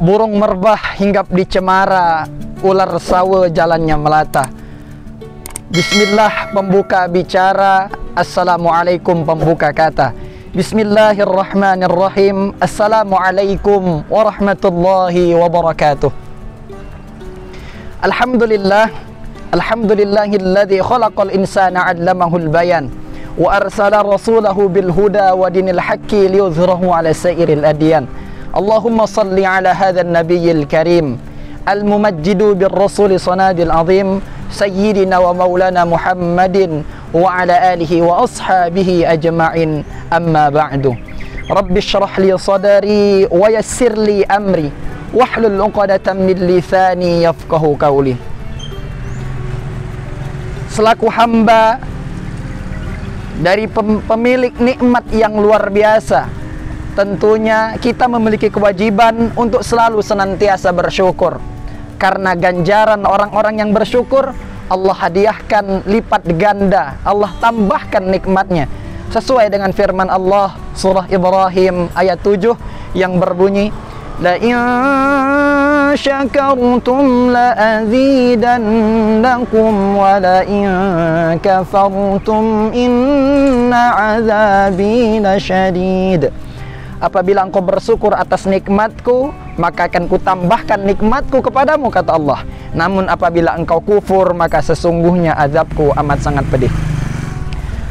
burung merbah hinggap di cemara, ular sawa jalannya melata. Bismillah pembuka bicara, Assalamualaikum pembuka kata. Bismillahirrahmanirrahim. Assalamualaikum warahmatullahi wabarakatuh. Alhamdulillah, alhamdulillahilladzi khalaqal insana 'allamahul bayan wa arsala rasulahu bil huda wa dinil haqqi liyudhhirahu 'ala sairil adyan. Allahumma salli 'ala hadzal nabiyil karim al-mumajjidu bir rasul sanadil azim sayyidina wa maulana Muhammadin wa 'ala alihi wa ashabihi ajma'in. Amma ba'du. Rabbi shrah li sadri wa yassir li amri wahlul 'uqdatam min lisani yafqahu qawli. Selaku hamba dari pemilik nikmat yang luar biasa, tentunya kita memiliki kewajiban untuk selalu senantiasa bersyukur. Karena ganjaran orang-orang yang bersyukur, Allah hadiahkan lipat ganda, Allah tambahkan nikmatnya. Sesuai dengan firman Allah surah Ibrahim ayat 7 yang berbunyi, La in syakartum la azidannakum wa la in kafartum inna azabi lasyadid. Apabila engkau bersyukur atas nikmatku, maka akan kutambahkan nikmatku kepadamu, kata Allah. Namun apabila engkau kufur, maka sesungguhnya azabku amat sangat pedih.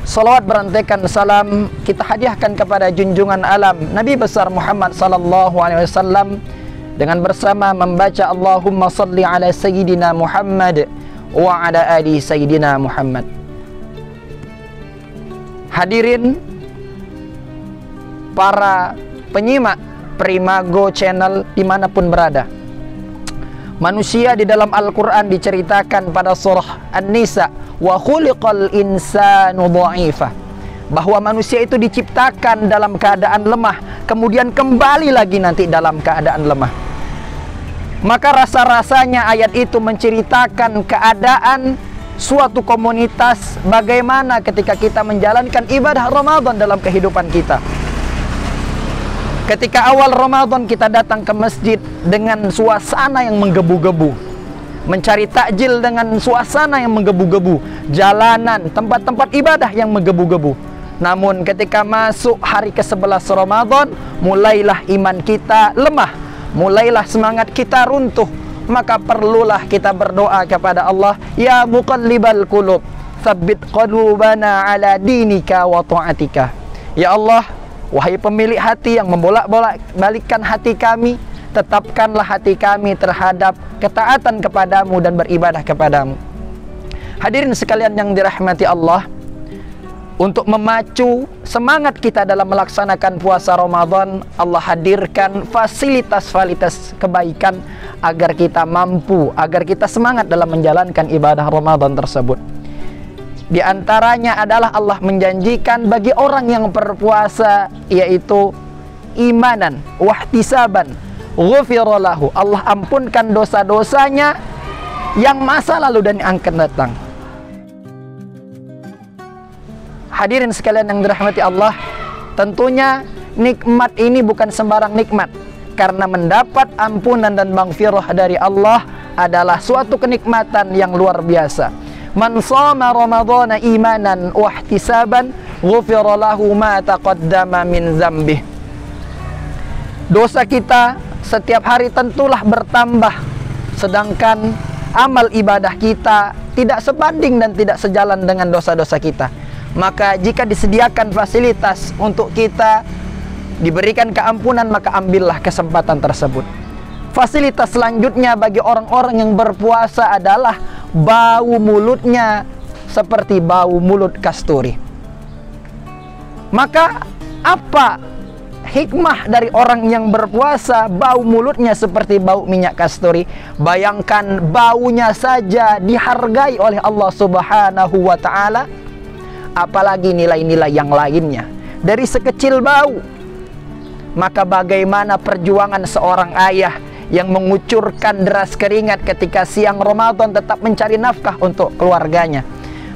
Salawat berantekan salam kita hadiahkan kepada junjungan alam Nabi besar Muhammad sallallahu alaihi wasallam dengan bersama membaca Allahumma salli ala sayyidina Muhammad wa ala ali sayyidina Muhammad. Hadirin para penyimak Primago Channel dimanapun berada, manusia di dalam Al-Quran diceritakan pada surah An-Nisa, wa khuliqal insanu dha'ifah, bahwa manusia itu diciptakan dalam keadaan lemah, kemudian kembali lagi nanti dalam keadaan lemah. Maka rasa-rasanya ayat itu menceritakan keadaan suatu komunitas, bagaimana ketika kita menjalankan ibadah Ramadan dalam kehidupan kita. Ketika awal Ramadan kita datang ke masjid dengan suasana yang menggebu-gebu, mencari takjil dengan suasana yang menggebu-gebu, jalanan, tempat-tempat ibadah yang menggebu-gebu. Namun ketika masuk hari ke-11 Ramadan, mulailah iman kita lemah, mulailah semangat kita runtuh. Maka perlulah kita berdoa kepada Allah, Ya muqallibal qulub, tsabbit qulubana ala dinika wa ta'atika. Ya Allah, wahai pemilik hati yang membolak-balikkan hati kami, tetapkanlah hati kami terhadap ketaatan kepadamu dan beribadah kepadamu. Hadirin sekalian yang dirahmati Allah, untuk memacu semangat kita dalam melaksanakan puasa Ramadan, Allah hadirkan fasilitas-fasilitas kebaikan agar kita mampu, agar kita semangat dalam menjalankan ibadah Ramadan tersebut. Di antaranya adalah Allah menjanjikan bagi orang yang berpuasa, yaitu imanan wahtisaban ghufira lahu, Allah ampunkan dosa-dosanya yang masa lalu dan yang akan datang. Hadirin sekalian yang dirahmati Allah, tentunya nikmat ini bukan sembarang nikmat, karena mendapat ampunan dan maghfirah dari Allah adalah suatu kenikmatan yang luar biasa. Man shoma ramadhana imanan wa ihtisaban ghufira lahu ma taqaddama min dzambih. Dosa kita setiap hari tentulah bertambah, sedangkan amal ibadah kita tidak sebanding dan tidak sejalan dengan dosa-dosa kita. Maka jika disediakan fasilitas untuk kita diberikan keampunan, maka ambillah kesempatan tersebut. Fasilitas selanjutnya bagi orang-orang yang berpuasa adalah bau mulutnya seperti bau mulut kasturi. Maka apa hikmah dari orang yang berpuasa bau mulutnya seperti bau minyak kasturi? Bayangkan, baunya saja dihargai oleh Allah Subhanahu wa ta'ala, apalagi nilai-nilai yang lainnya. Dari sekecil bau, maka bagaimana perjuangan seorang ayah yang mengucurkan deras keringat ketika siang Ramadan tetap mencari nafkah untuk keluarganya.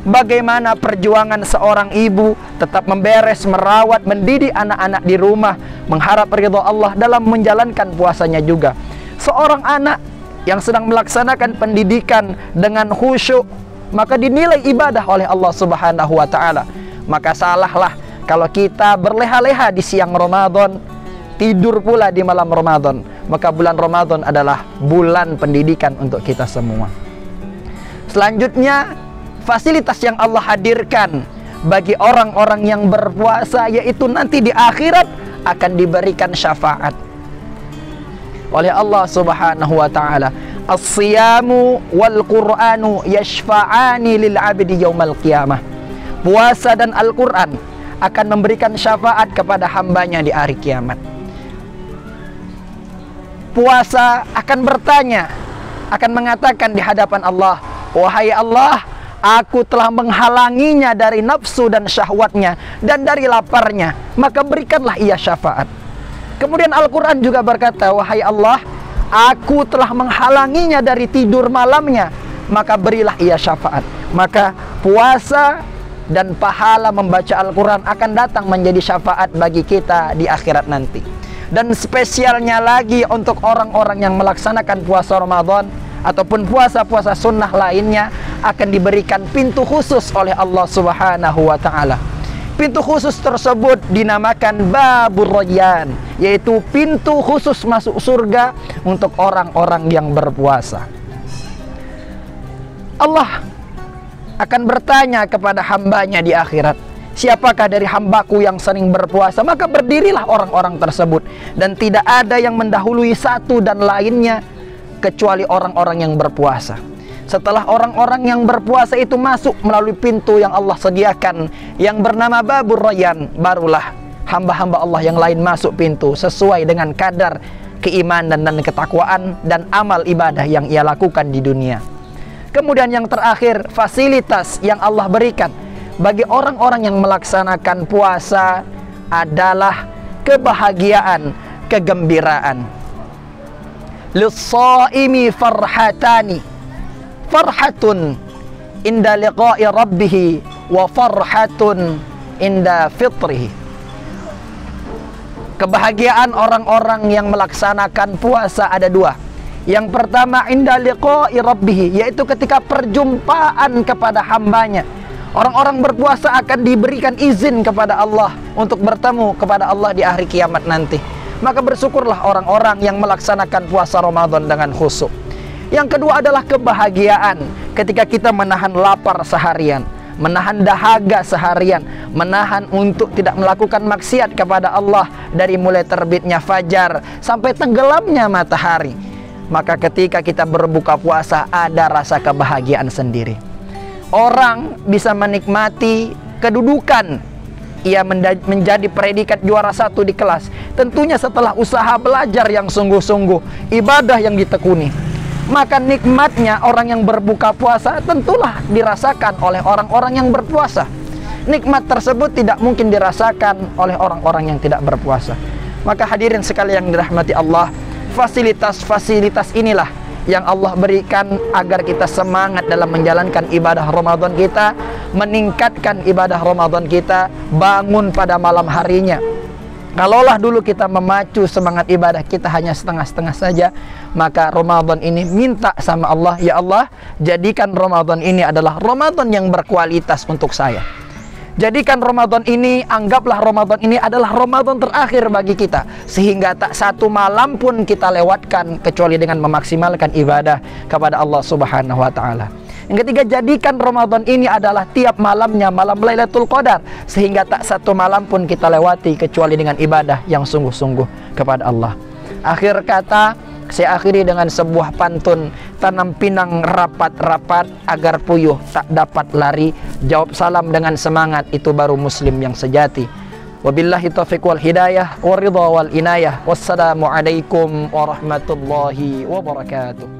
Bagaimana perjuangan seorang ibu tetap memberes, merawat, mendidik anak-anak di rumah, mengharap ridho Allah dalam menjalankan puasanya juga. seorang anak yang sedang melaksanakan pendidikan dengan khusyuk, maka dinilai ibadah oleh Allah Subhanahu wa taala. Maka salahlah kalau kita berleha-leha di siang Ramadan, tidur pula di malam Ramadan. Maka bulan Ramadan adalah bulan pendidikan untuk kita semua. Selanjutnya, fasilitas yang Allah hadirkan bagi orang-orang yang berpuasa, yaitu nanti di akhirat akan diberikan syafaat oleh Allah Subhanahu wa taala. As-siyamu wal Qur'anu yashfa'ani lil 'abdi yaumal qiyamah. Puasa dan Al-Qur'an akan memberikan syafaat kepada hambanya di hari kiamat. Puasa akan bertanya, akan mengatakan di hadapan Allah, "Wahai Allah, aku telah menghalanginya dari nafsu dan syahwatnya dan dari laparnya, maka berikanlah ia syafaat." Kemudian Al-Quran juga berkata, "Wahai Allah, aku telah menghalanginya dari tidur malamnya, maka berilah ia syafaat." Maka puasa dan pahala membaca Al-Quran akan datang menjadi syafaat bagi kita di akhirat nanti. Dan spesialnya lagi untuk orang-orang yang melaksanakan puasa Ramadan ataupun puasa-puasa sunnah lainnya, akan diberikan pintu khusus oleh Allah Subhanahu wa taala. Pintu khusus tersebut dinamakan Babur Rayyan, yaitu pintu khusus masuk surga untuk orang-orang yang berpuasa. Allah akan bertanya kepada hambanya di akhirat, "Siapakah dari hambaku yang sering berpuasa?" Maka berdirilah orang-orang tersebut, dan tidak ada yang mendahului satu dan lainnya kecuali orang-orang yang berpuasa. Setelah orang-orang yang berpuasa itu masuk melalui pintu yang Allah sediakan yang bernama Babur Rayyan, barulah hamba-hamba Allah yang lain masuk pintu sesuai dengan kadar keimanan dan ketakwaan dan amal ibadah yang ia lakukan di dunia. Kemudian yang terakhir, fasilitas yang Allah berikan bagi orang-orang yang melaksanakan puasa adalah kebahagiaan, kegembiraan. Lis-shaimi farhatani, farhatun inda liqa'i rabbih wa farhatun inda fitrihi. Kebahagiaan orang-orang yang melaksanakan puasa ada dua. Yang pertama, inda liqa'i rabbih, yaitu ketika perjumpaan kepada hambanya. Orang-orang berpuasa akan diberikan izin kepada Allah untuk bertemu kepada Allah di hari kiamat nanti. Maka bersyukurlah orang-orang yang melaksanakan puasa Ramadan dengan khusyuk. Yang kedua adalah kebahagiaan ketika kita menahan lapar seharian, menahan dahaga seharian, menahan untuk tidak melakukan maksiat kepada Allah dari mulai terbitnya fajar sampai tenggelamnya matahari. Maka ketika kita berbuka puasa ada rasa kebahagiaan sendiri. Orang bisa menikmati kedudukan, ia menjadi predikat juara satu di kelas, tentunya setelah usaha belajar yang sungguh-sungguh, ibadah yang ditekuni. Maka nikmatnya orang yang berbuka puasa tentulah dirasakan oleh orang-orang yang berpuasa. Nikmat tersebut tidak mungkin dirasakan oleh orang-orang yang tidak berpuasa. Maka hadirin sekalian yang dirahmati Allah, fasilitas-fasilitas inilah yang Allah berikan agar kita semangat dalam menjalankan ibadah Ramadan kita, meningkatkan ibadah Ramadan kita, bangun pada malam harinya. Kalaulah dulu kita memacu semangat ibadah kita hanya setengah-setengah saja, maka Ramadan ini minta sama Allah, "Ya Allah, jadikan Ramadan ini adalah Ramadan yang berkualitas untuk saya. Jadikan Ramadan ini, anggaplah Ramadan ini adalah Ramadan terakhir bagi kita, sehingga tak satu malam pun kita lewatkan kecuali dengan memaksimalkan ibadah kepada Allah Subhanahu wa taala." Yang ketiga, jadikan Ramadan ini adalah tiap malamnya malam Lailatul Qadar, sehingga tak satu malam pun kita lewati kecuali dengan ibadah yang sungguh-sungguh kepada Allah. Akhir kata, saya akhiri dengan sebuah pantun, "Tanam pinang rapat-rapat agar puyuh tak dapat lari. Jawab salam dengan semangat, itu baru muslim yang sejati." Wabillahi taufiq wal hidayah, waridha wal inayah. Wassalamualaikum warahmatullahi wabarakatuh.